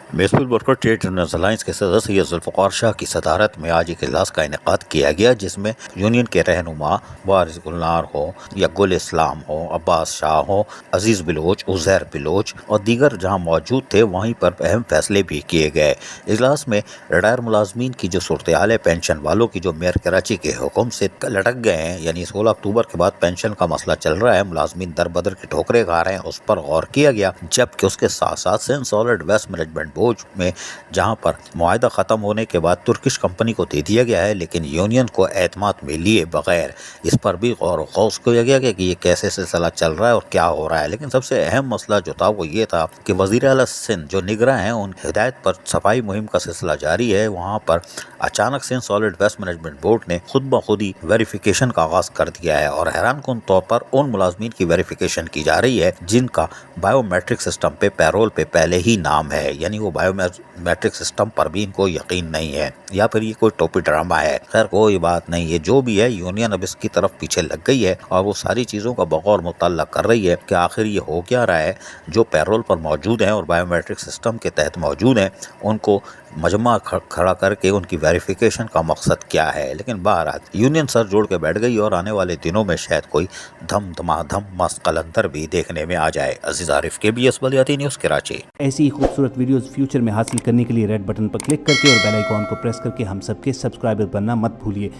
Municipal worker trade union alliance के सदस्य सैयद जुल्फ़िकार शाह की सदारत में आज एक इजलास का इनेकाद किया गया, जिसमें यूनियन के रहनुमा वारिस गुलनार हो या गुल इस्लाम हो, अब्बास शाह हो, अजीज बिलोच, उज़ैर बिलोच और दीगर जहां मौजूद थे वहीं पर अहम फैसले भी किए गए। इजलास में रिटायर मुलाजमीन की जो सूरत हाल है, पेंशन वालों की जो मेयर कराची के हुक्म से लटक गए हैं, यानी 16 अक्टूबर के बाद पेंशन का मसला चल रहा है, मुलाजमीन दर बदर की ठोकरें खा रहे हैं, उस पर गौर किया गया। जबकि उसके साथ साथ सेंट सॉलिड वेस्ट मैनेजमेंट बोर्ड में जहां पर मुआहदा खत्म होने के बाद तुर्किश कंपनी को दे दिया गया है, लेकिन यूनियन को एतमाद में लिए बगैर इस पर भी गौर गौस किया गया कि ये कैसे सिलसिला चल रहा है और क्या हो रहा है। लेकिन सबसे अहम मसला जो था वो ये था कि वज़ीर आला सिंध जो निगरां हैं, उन हिदायत पर सफाई मुहिम का सिलसिला जारी है। वहाँ पर अचानक सेंट सॉलिड वेस्ट मैनेजमेंट बोर्ड ने खुद ब खुद ही वेरिफिकेशन का आगाज कर दिया है और हैरानकुन तौर पर उन मुलाजमीन की वेरिफिकेशन की जा रही है जिनका बायोमेट्रिक सिस्टम पे पैरोल पे पहले ही नाम है, यानी वो बायोमेट्रिक सिस्टम पर भी इनको यकीन नहीं है या फिर ये कोई टोपी ड्रामा है। खैर कोई बात नहीं, ये जो भी है यूनियन अब इसकी तरफ पीछे लग गई है और वो सारी चीज़ों का बगौर मुताल्ला कर रही है कि आखिर ये हो क्या रहा है। जो पैरोल पर मौजूद हैं और बायोमेट्रिक सिस्टम के तहत मौजूद हैं, उनको मजमा खड़ा करके उनकी वेरिफिकेशन का मकसद क्या है। लेकिन बहरहाल यूनियन सर जोड़ के बैठ गई और आने वाले दिनों में शायद कोई धम धमाधम मस्त कलंदर भी देखने में आ जाए। अजीज आरिफ, KBS बलियाती न्यूज़, कराची। ऐसी ही खूबसूरत वीडियोस फ्यूचर में हासिल करने के लिए रेड बटन पर क्लिक करके और बेल आइकॉन को प्रेस करके हम सबके सब्सक्राइबर बनना मत भूलिए।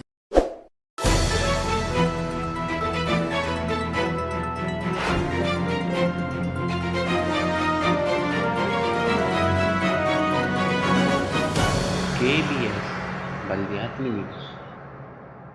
KBS बलियाती न्यूज़।